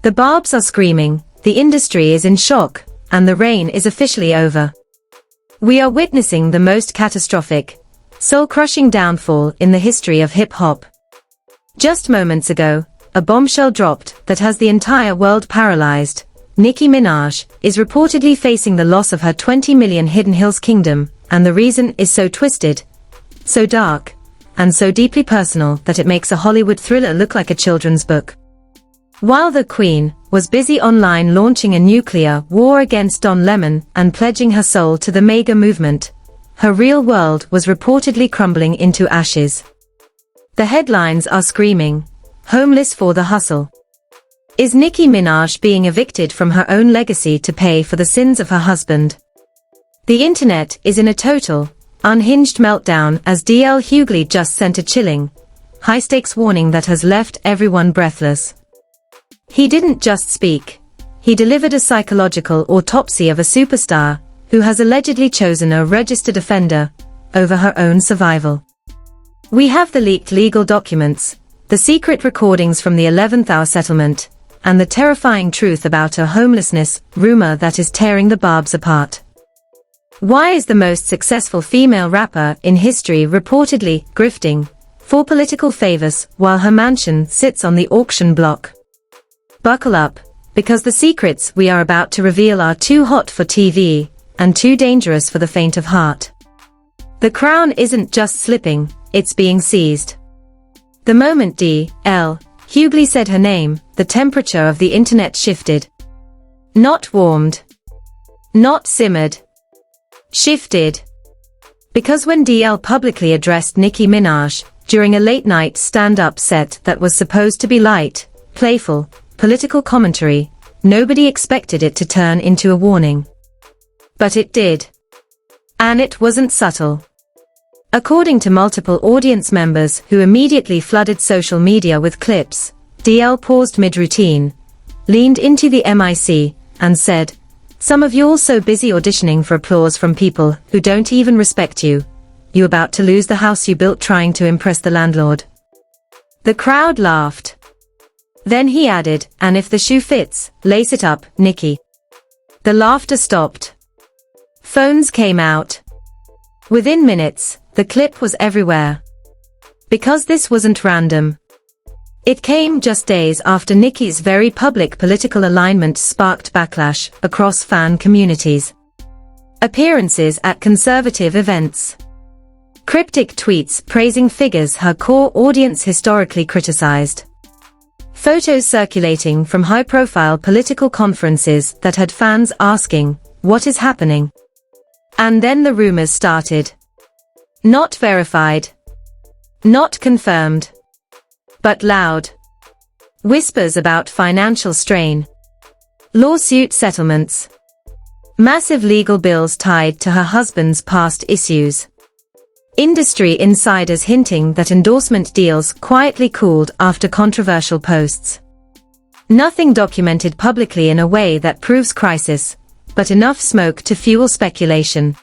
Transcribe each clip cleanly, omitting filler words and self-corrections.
The barbs are screaming, the industry is in shock, and the reign is officially over. We are witnessing the most catastrophic, soul-crushing downfall in the history of hip-hop. Just moments ago, a bombshell dropped that has the entire world paralyzed. Nicki Minaj is reportedly facing the loss of her 20 million Hidden Hills kingdom, and the reason is so twisted, so dark, and so deeply personal that it makes a Hollywood thriller look like a children's book. While the Queen was busy online launching a nuclear war against Don Lemon and pledging her soul to the MAGA movement, her real world was reportedly crumbling into ashes. The headlines are screaming, "Homeless for the hustle." Is Nicki Minaj being evicted from her own legacy to pay for the sins of her husband? The internet is in a total, unhinged meltdown as Hughley just sent a chilling, high-stakes warning that has left everyone breathless. He didn't just speak. He delivered a psychological autopsy of a superstar who has allegedly chosen a registered offender over her own survival. We have the leaked legal documents, the secret recordings from the 11th hour settlement, and the terrifying truth about a homelessness rumor that is tearing the barbs apart. Why is the most successful female rapper in history reportedly grifting for political favors while her mansion sits on the auction block? Buckle up, because the secrets we are about to reveal are too hot for TV, and too dangerous for the faint of heart. The crown isn't just slipping, it's being seized. The moment Hughley said her name, the temperature of the internet shifted. Not warmed. Not simmered. Shifted. Because when DL publicly addressed Nicki Minaj, during a late-night stand-up set that was supposed to be light, playful, political commentary, nobody expected it to turn into a warning. But it did. And it wasn't subtle. According to multiple audience members who immediately flooded social media with clips, DL paused mid-routine, leaned into the mic, and said, "Some of y'all so busy auditioning for applause from people who don't even respect you. You about to lose the house you built trying to impress the landlord." The crowd laughed. Then he added, "And if the shoe fits, lace it up, Nicki." The laughter stopped. Phones came out. Within minutes, the clip was everywhere. Because this wasn't random. It came just days after Nicki's very public political alignment sparked backlash across fan communities. Appearances at conservative events. Cryptic tweets praising figures her core audience historically criticized. Photos circulating from high-profile political conferences that had fans asking, "What is happening?" And then the rumors started. Not verified. Not confirmed. But loud. Whispers about financial strain. Lawsuit settlements. Massive legal bills tied to her husband's past issues. Industry insiders hinting that endorsement deals quietly cooled after controversial posts. Nothing documented publicly in a way that proves crisis, but enough smoke to fuel speculation.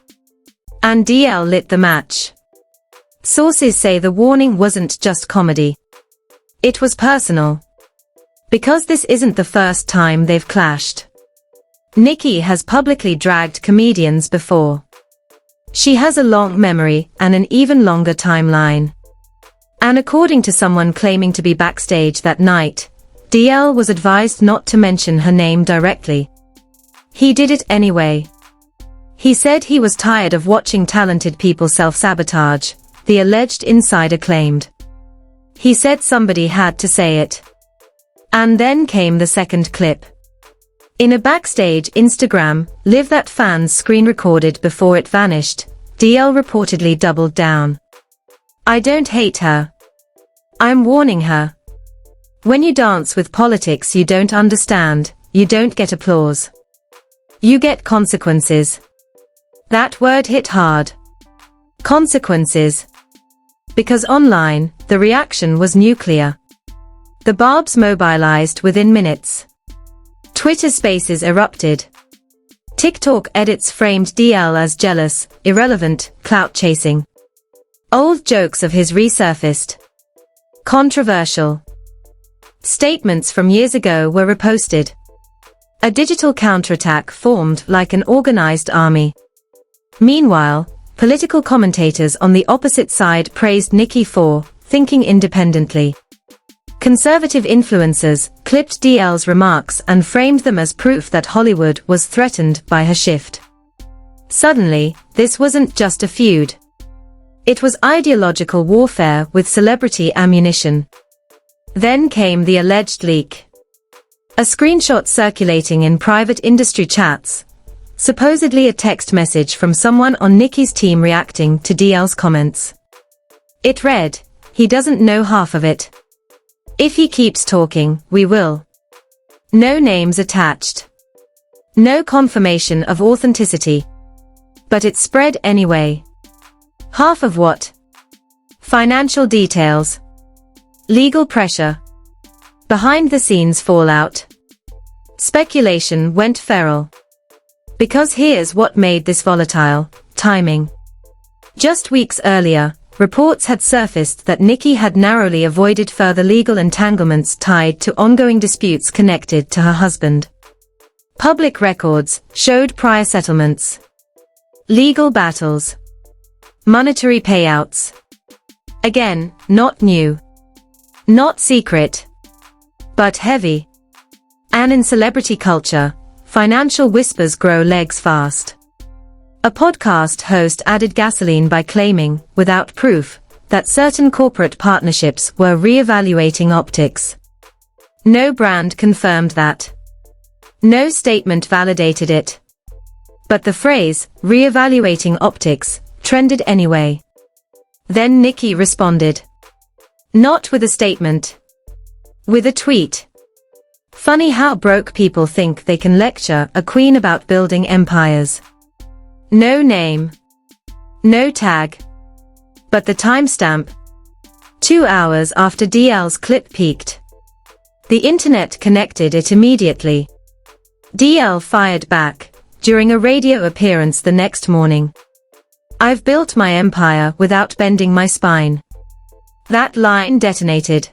And DL lit the match. Sources say the warning wasn't just comedy. It was personal. Because this isn't the first time they've clashed. Nicki has publicly dragged comedians before. She has a long memory and an even longer timeline. And according to someone claiming to be backstage that night, DL was advised not to mention her name directly. He did it anyway. He said he was tired of watching talented people self-sabotage, the alleged insider claimed. He said somebody had to say it. And then came the second clip. In a backstage Instagram live that fans screen-recorded before it vanished, DL reportedly doubled down. "I don't hate her. I'm warning her. When you dance with politics you don't understand, you don't get applause. You get consequences." That word hit hard. Consequences. Because online, the reaction was nuclear. The barbs mobilized within minutes. Twitter Spaces erupted. TikTok edits framed DL as jealous, irrelevant, clout-chasing. Old jokes of his resurfaced. Controversial. Statements from years ago were reposted. A digital counterattack formed like an organized army. Meanwhile, political commentators on the opposite side praised Nicki for thinking independently. Conservative influencers clipped DL's remarks and framed them as proof that Hollywood was threatened by her shift. Suddenly, this wasn't just a feud. It was ideological warfare with celebrity ammunition. Then came the alleged leak. A screenshot circulating in private industry chats, supposedly a text message from someone on Nicki's team reacting to DL's comments. It read, "He doesn't know half of it. If he keeps talking, we will." No names attached. No confirmation of authenticity. But it spread anyway. Half of what? Financial details. Legal pressure. Behind-the-scenes fallout. Speculation went feral. Because here's what made this volatile: timing. Just weeks earlier, reports had surfaced that Nicki had narrowly avoided further legal entanglements tied to ongoing disputes connected to her husband. Public records showed prior settlements, legal battles, monetary payouts. Again, not new, not secret, but heavy. And in celebrity culture, financial whispers grow legs fast. A podcast host added gasoline by claiming, without proof, that certain corporate partnerships were re-evaluating optics. No brand confirmed that. No statement validated it. But the phrase, re-evaluating optics, trended anyway. Then Nicki responded. Not with a statement. With a tweet. Funny how broke people think they can lecture a queen about building empires. No name. No tag. But the timestamp. 2 hours after DL's clip peaked. The internet connected it immediately. DL fired back, during a radio appearance the next morning. "I've built my empire without bending my spine." That line detonated.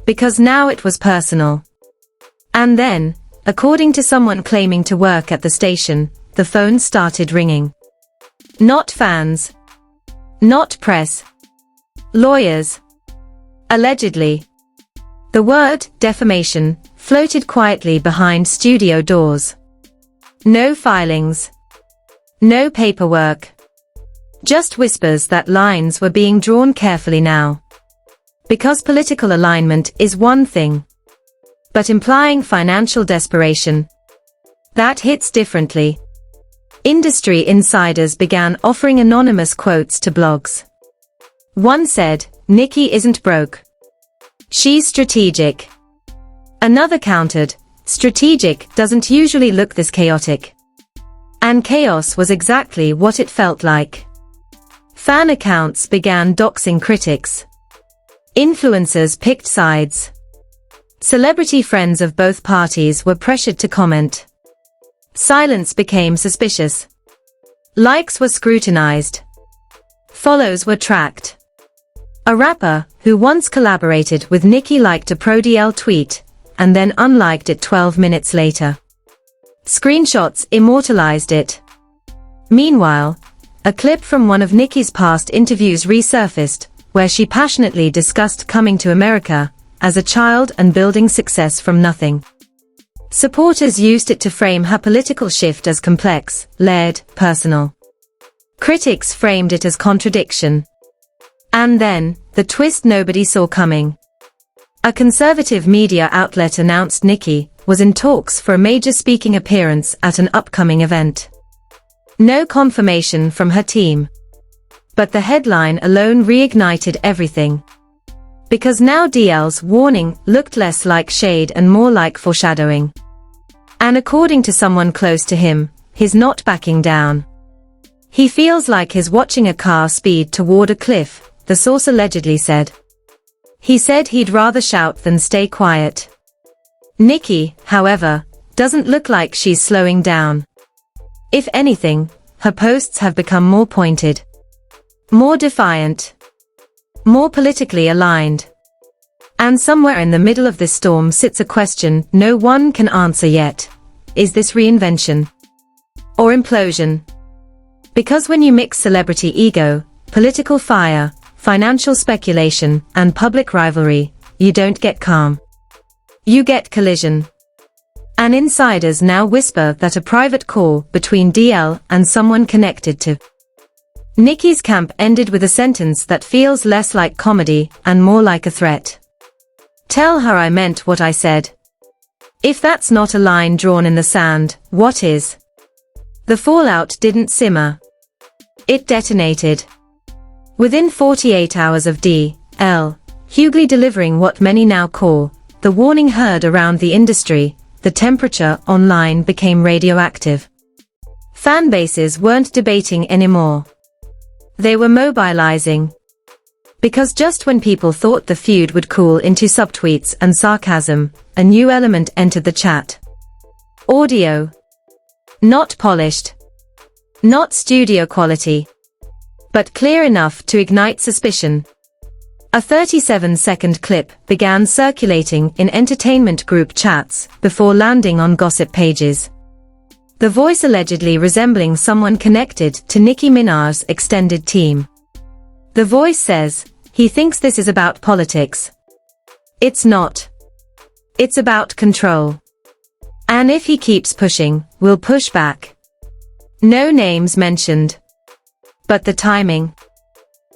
Because now it was personal. And then, according to someone claiming to work at the station, the phone started ringing. Not fans. Not press. Lawyers. Allegedly. The word defamation floated quietly behind studio doors. No filings. No paperwork. Just whispers that lines were being drawn carefully now. Because political alignment is one thing. But implying financial desperation, that hits differently. Industry insiders began offering anonymous quotes to blogs. One said, "Nicki isn't broke. She's strategic." Another countered, "Strategic doesn't usually look this chaotic." And chaos was exactly what it felt like. Fan accounts began doxing critics. Influencers picked sides. Celebrity friends of both parties were pressured to comment. Silence became suspicious. Likes were scrutinized. Follows were tracked. A rapper, who once collaborated with Nicki, liked a pro-DL tweet, and then unliked it 12 minutes later. Screenshots immortalized it. Meanwhile, a clip from one of Nicki's past interviews resurfaced, where she passionately discussed coming to America as a child and building success from nothing. Supporters used it to frame her political shift as complex, layered, personal. Critics framed it as contradiction. And then, the twist nobody saw coming. A conservative media outlet announced Nicki was in talks for a major speaking appearance at an upcoming event. No confirmation from her team. But the headline alone reignited everything. Because now DL's warning looked less like shade and more like foreshadowing. And according to someone close to him, he's not backing down. He feels like he's watching a car speed toward a cliff, the source allegedly said. He said he'd rather shout than stay quiet. Nicki, however, doesn't look like she's slowing down. If anything, her posts have become more pointed. More defiant. More politically aligned. And somewhere in the middle of this storm sits a question no one can answer yet. Is this reinvention? Or implosion? Because when you mix celebrity ego, political fire, financial speculation, and public rivalry, you don't get calm. You get collision. And insiders now whisper that a private call between DL and someone connected to Nicki's camp ended with a sentence that feels less like comedy and more like a threat. Tell her I meant what I said. If that's not a line drawn in the sand, what is? The fallout didn't simmer. It detonated. Within 48 hours of D.L. Hughley delivering what many now call the warning heard around the industry, the temperature online became radioactive. Fan bases weren't debating anymore. They were mobilizing. Because just when people thought the feud would cool into subtweets and sarcasm, a new element entered the chat. Audio. Not polished. Not studio quality. But clear enough to ignite suspicion. A 37-second clip began circulating in entertainment group chats before landing on gossip pages. The voice allegedly resembling someone connected to Nicki Minaj's extended team. The voice says, he thinks this is about politics. It's not. It's about control. And if he keeps pushing, we'll push back. No names mentioned. But the timing.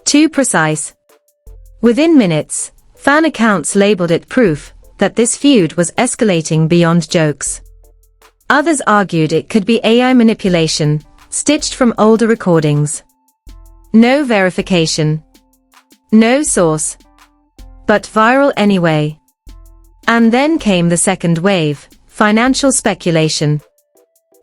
Too precise. Within minutes, fan accounts labeled it proof that this feud was escalating beyond jokes. Others argued it could be AI manipulation, stitched from older recordings. No verification. No source. But viral anyway. And then came the second wave, financial speculation.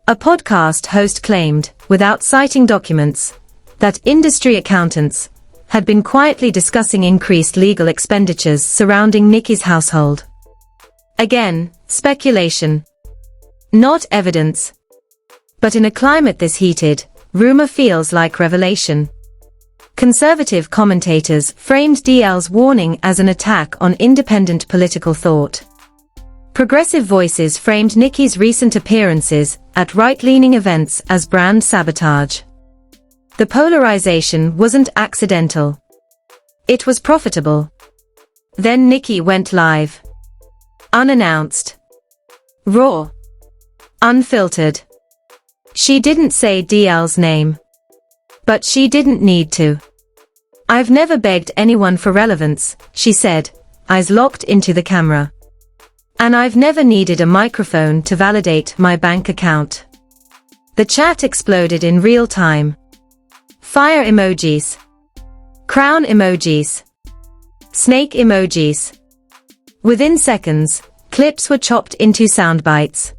A podcast host claimed, without citing documents, that industry accountants had been quietly discussing increased legal expenditures surrounding Nicki's household. Again, speculation. Not evidence. But in a climate this heated, rumor feels like revelation. Conservative commentators framed DL's warning as an attack on independent political thought. Progressive voices framed Nicki's recent appearances at right-leaning events as brand sabotage. The polarization wasn't accidental. It was profitable. Then Nicki went live. Unannounced. Raw. Unfiltered. She didn't say DL's name. But she didn't need to. I've never begged anyone for relevance, she said, eyes locked into the camera. And I've never needed a microphone to validate my bank account. The chat exploded in real time. Fire emojis. Crown emojis. Snake emojis. Within seconds, clips were chopped into sound bites.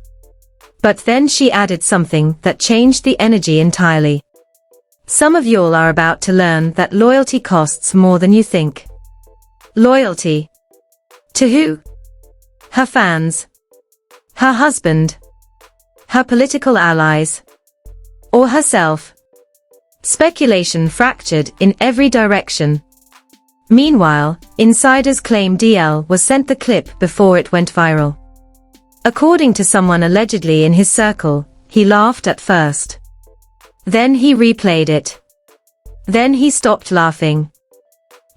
But then she added something that changed the energy entirely. Some of y'all are about to learn that loyalty costs more than you think. Loyalty. To who? Her fans. Her husband. Her political allies. Or herself. Speculation fractured in every direction. Meanwhile, insiders claim DL was sent the clip before it went viral. According to someone allegedly in his circle, he laughed at first. Then he replayed it. Then he stopped laughing.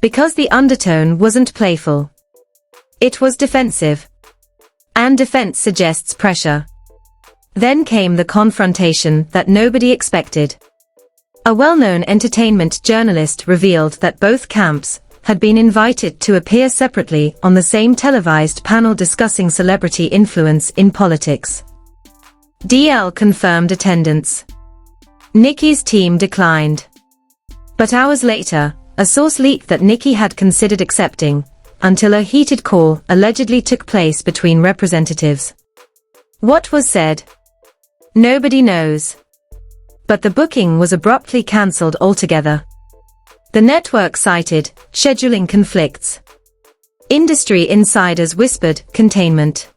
Because the undertone wasn't playful. It was defensive. And defense suggests pressure. Then came the confrontation that nobody expected. A well-known entertainment journalist revealed that both camps had been invited to appear separately on the same televised panel discussing celebrity influence in politics. DL confirmed attendance. Nicki's team declined. But hours later, a source leaked that Nicki had considered accepting, until a heated call allegedly took place between representatives. What was said? Nobody knows. But the booking was abruptly cancelled altogether. The network cited scheduling conflicts. Industry insiders whispered containment.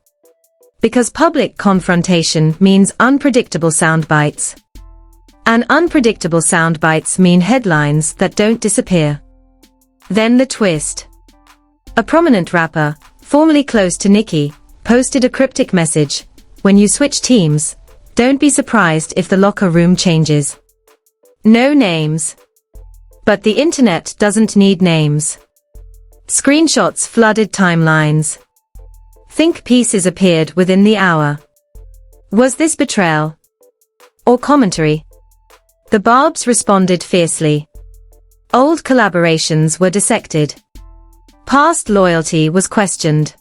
Because public confrontation means unpredictable sound bites. And unpredictable sound bites mean headlines that don't disappear. Then the twist. A prominent rapper, formerly close to Nicki, posted a cryptic message: "When you switch teams, don't be surprised if the locker room changes." No names. But the internet doesn't need names. Screenshots flooded timelines. Think pieces appeared within the hour. Was this betrayal? Or commentary? The Barbs responded fiercely. Old collaborations were dissected. Past loyalty was questioned.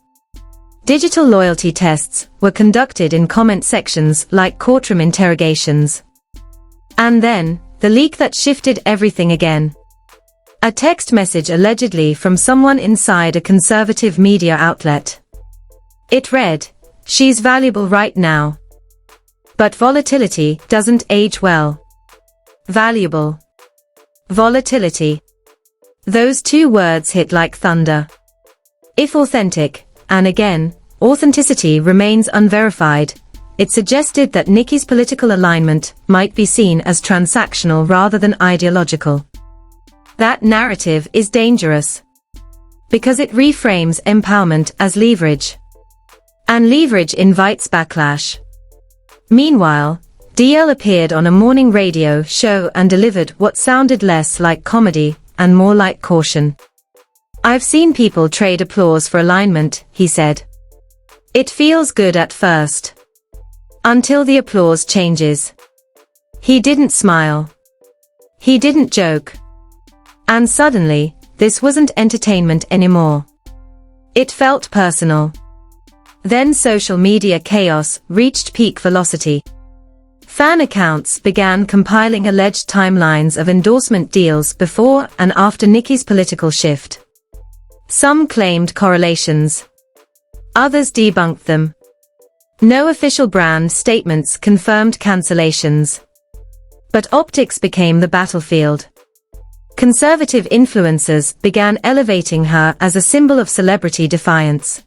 Digital loyalty tests were conducted in comment sections like courtroom interrogations. And then, the leak that shifted everything again. A text message allegedly from someone inside a conservative media outlet. It read, "She's valuable right now. But volatility doesn't age well." Valuable. Volatility. Those two words hit like thunder. If authentic, and again, authenticity remains unverified, it suggested that Nicki's political alignment might be seen as transactional rather than ideological. That narrative is dangerous. Because it reframes empowerment as leverage. And leverage invites backlash. Meanwhile, DL appeared on a morning radio show and delivered what sounded less like comedy and more like caution. "I've seen people trade applause for alignment," he said. "It feels good at first. Until the applause changes." He didn't smile. He didn't joke. And suddenly, this wasn't entertainment anymore. It felt personal. Then social media chaos reached peak velocity. Fan accounts began compiling alleged timelines of endorsement deals before and after Nicki's political shift. Some claimed correlations. Others debunked them. No official brand statements confirmed cancellations. But optics became the battlefield. Conservative influencers began elevating her as a symbol of celebrity defiance.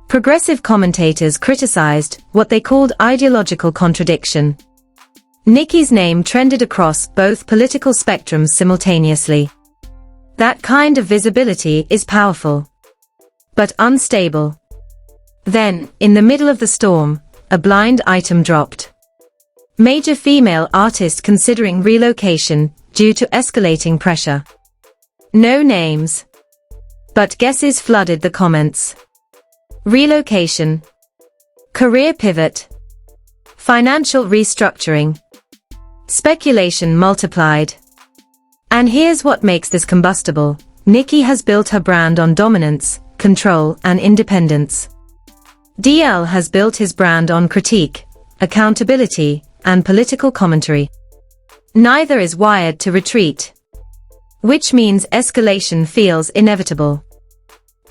Progressive commentators criticized what they called ideological contradiction. Nicki's name trended across both political spectrums simultaneously. That kind of visibility is powerful. But unstable. Then, in the middle of the storm, a blind item dropped. Major female artist considering relocation due to escalating pressure. No names. But guesses flooded the comments. Relocation. Career pivot. Financial restructuring. Speculation multiplied. And here's what makes this combustible. Nicki has built her brand on dominance, control, and independence. DL has built his brand on critique, accountability, and political commentary. Neither is wired to retreat. Which means escalation feels inevitable.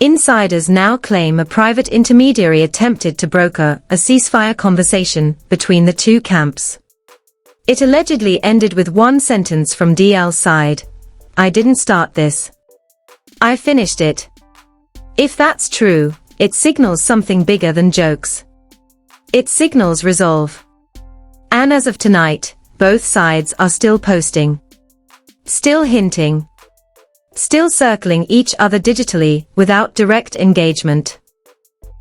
Insiders now claim a private intermediary attempted to broker a ceasefire conversation between the two camps. It allegedly ended with one sentence from DL's side: "I didn't start this. I finished it." If that's true, it signals something bigger than jokes. It signals resolve. And as of tonight, both sides are still posting. Still hinting. Still circling each other digitally without direct engagement.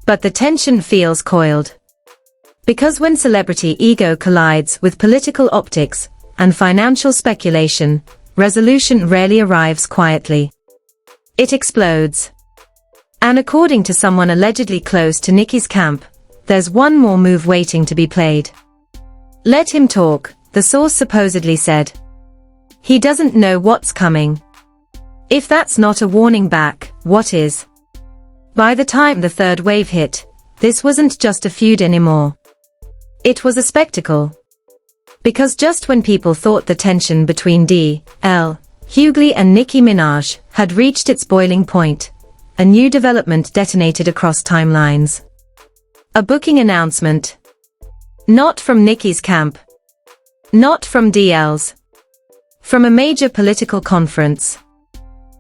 But the tension feels coiled. Because when celebrity ego collides with political optics and financial speculation, resolution rarely arrives quietly. It explodes. And according to someone allegedly close to Nicki's camp, there's one more move waiting to be played. "Let him talk," the source supposedly said. "He doesn't know what's coming." If that's not a warning back, what is? By the time the third wave hit, this wasn't just a feud anymore. It was a spectacle. Because just when people thought the tension between DL, Hughley and Nicki Minaj had reached its boiling point, a new development detonated across timelines. A booking announcement. Not from Nicki's camp. Not from DL's. From a major political conference.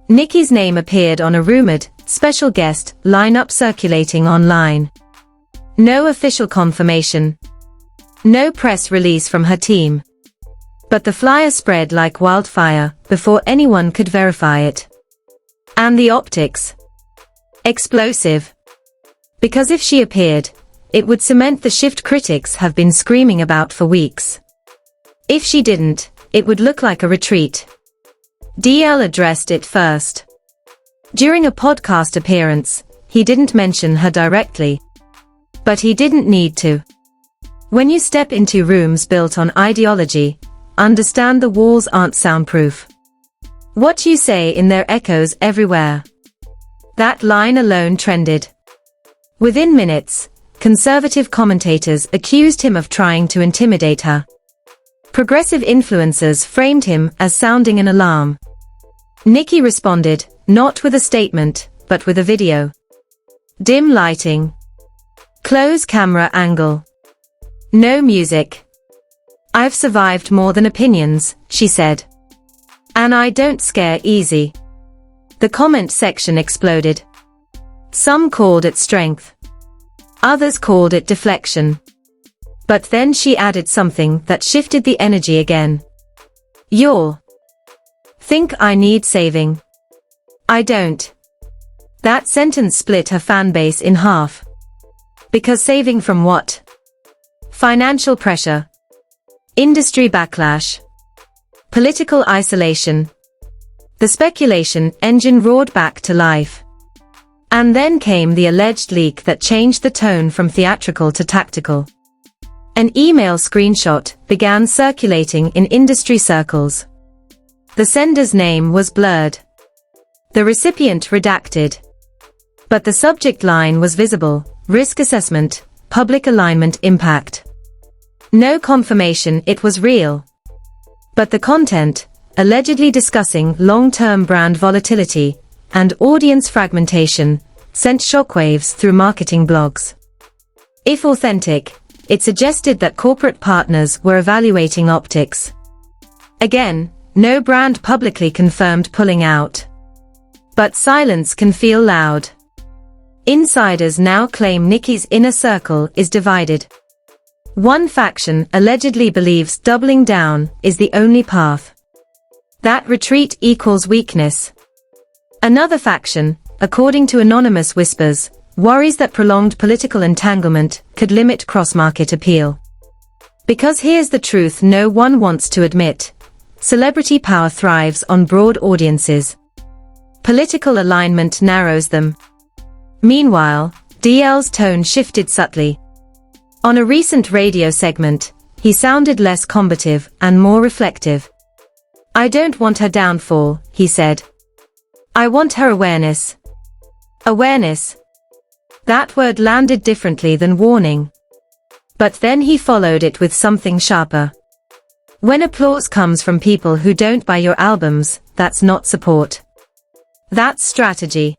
Nicki's name appeared on a rumored, special guest lineup circulating online. No official confirmation. No press release from her team. But the flyer spread like wildfire before anyone could verify it. And the optics. Explosive. Because if she appeared, it would cement the shift critics have been screaming about for weeks. If she didn't, it would look like a retreat. DL addressed it first. During a podcast appearance, he didn't mention her directly. But he didn't need to. When you step into rooms built on ideology, understand the walls aren't soundproof. What you say in there echoes everywhere. That line alone trended. Within minutes, conservative commentators accused him of trying to intimidate her. Progressive influencers framed him as sounding an alarm. Nicki responded, not with a statement, but with a video. Dim lighting. Close camera angle. No music. I've survived more than opinions, she said. And I don't scare easy. The comment section exploded. Some called it strength. Others called it deflection. But then she added something that shifted the energy again. You'll think I need saving. I don't. That sentence split her fanbase in half. Because saving from what? Financial pressure. Industry backlash. Political isolation. The speculation engine roared back to life. And then came the alleged leak that changed the tone from theatrical to tactical. An email screenshot began circulating in industry circles. The sender's name was blurred. The recipient redacted. But the subject line was visible: risk assessment, public alignment impact. No confirmation it was real. But the content, allegedly discussing long-term brand volatility and audience fragmentation, sent shockwaves through marketing blogs. If authentic, it suggested that corporate partners were evaluating optics. Again, no brand publicly confirmed pulling out. But silence can feel loud. Insiders now claim Nicki's inner circle is divided. One faction allegedly believes doubling down is the only path. That retreat equals weakness. Another faction, according to anonymous whispers, worries that prolonged political entanglement could limit cross-market appeal. Because here's the truth no one wants to admit: celebrity power thrives on broad audiences. Political alignment narrows them. Meanwhile, DL's tone shifted subtly. On a recent radio segment, he sounded less combative and more reflective. I don't want her downfall, he said. I want her awareness. Awareness. That word landed differently than warning. But then he followed it with something sharper. When applause comes from people who don't buy your albums, that's not support. That's strategy.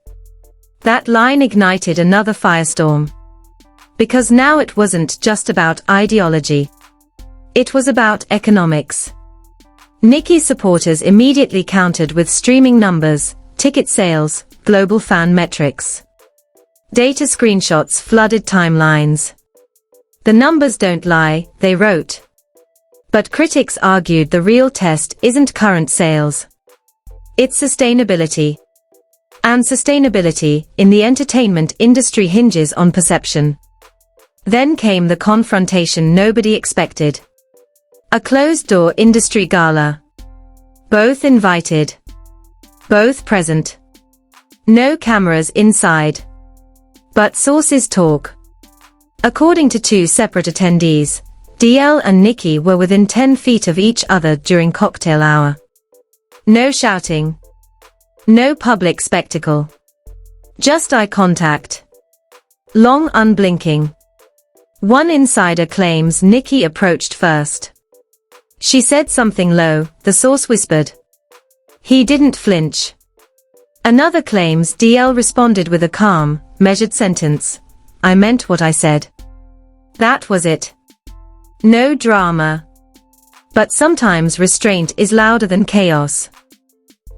That line ignited another firestorm. Because now it wasn't just about ideology. It was about economics. Nicki's supporters immediately countered with streaming numbers, ticket sales, global fan metrics. Data screenshots flooded timelines. The numbers don't lie, they wrote. But critics argued the real test isn't current sales. It's sustainability. And sustainability in the entertainment industry hinges on perception. Then came the confrontation nobody expected. A closed-door industry gala. Both invited. Both present. No cameras inside. But sources talk. According to two separate attendees, DL and Nicki were within 10 feet of each other during cocktail hour. No shouting. No public spectacle. Just eye contact. Long unblinking. One insider claims Nicki approached first. She said something low, the source whispered. He didn't flinch. Another claims DL responded with a calm, measured sentence. I meant what I said. That was it. No drama. But sometimes restraint is louder than chaos.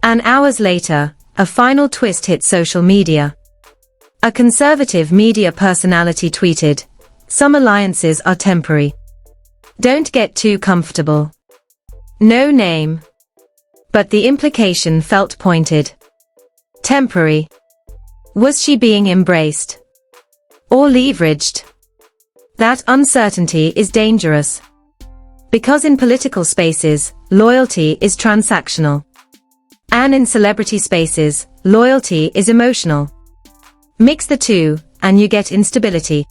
And hours later, a final twist hit social media. A conservative media personality tweeted, "Some alliances are temporary. Don't get too comfortable." No name. But the implication felt pointed. Temporary. Was she being embraced? Or leveraged? That uncertainty is dangerous. Because in political spaces, loyalty is transactional. And in celebrity spaces, loyalty is emotional. Mix the two, and you get instability.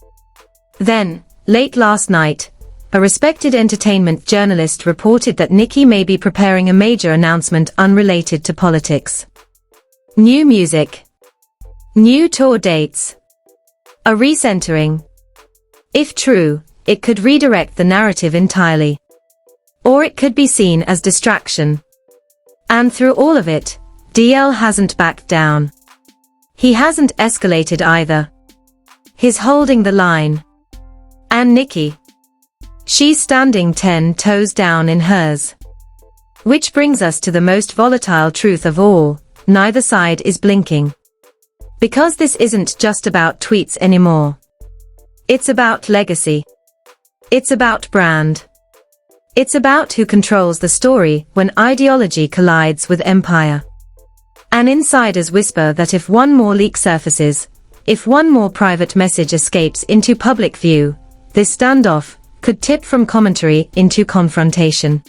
Then, late last night, a respected entertainment journalist reported that Nicki may be preparing a major announcement unrelated to politics. New music. New tour dates. A recentering. If true, it could redirect the narrative entirely. Or it could be seen as distraction. And through all of it, DL hasn't backed down. He hasn't escalated either. He's holding the line. And Nicki? She's standing 10 toes down in hers. Which brings us to the most volatile truth of all, neither side is blinking. Because this isn't just about tweets anymore. It's about legacy. It's about brand. It's about who controls the story when ideology collides with empire. And insiders whisper that if one more leak surfaces, if one more private message escapes into public view, this standoff could tip from commentary into confrontation.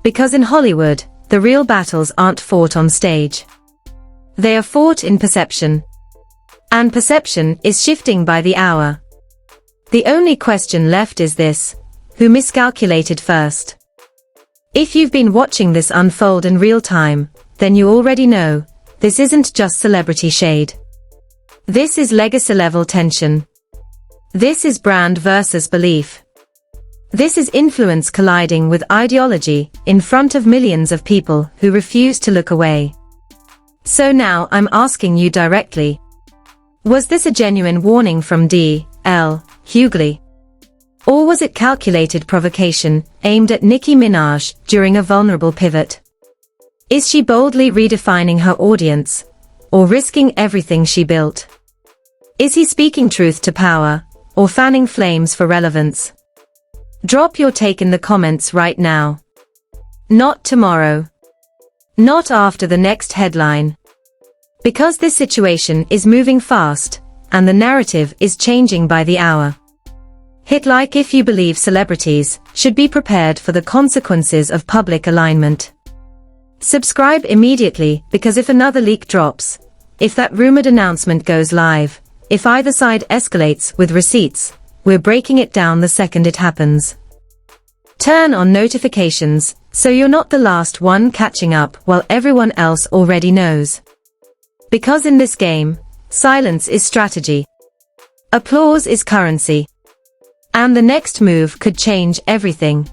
Because in Hollywood, the real battles aren't fought on stage. They are fought in perception. And perception is shifting by the hour. The only question left is this: who miscalculated first? If you've been watching this unfold in real time, then you already know, this isn't just celebrity shade. This is legacy-level tension. This is brand versus belief. This is influence colliding with ideology in front of millions of people who refuse to look away. So now I'm asking you directly. Was this a genuine warning from D.L. Hughley? Or was it calculated provocation aimed at Nicki Minaj during a vulnerable pivot? Is she boldly redefining her audience, or risking everything she built? Is he speaking truth to power, or fanning flames for relevance? Drop your take in the comments right now. Not tomorrow. Not after the next headline. Because this situation is moving fast, and the narrative is changing by the hour. Hit like if you believe celebrities should be prepared for the consequences of public alignment. Subscribe immediately, because if another leak drops, if that rumored announcement goes live, if either side escalates with receipts, we're breaking it down the second it happens. Turn on notifications, so you're not the last one catching up while everyone else already knows. Because in this game, silence is strategy. Applause is currency. And the next move could change everything.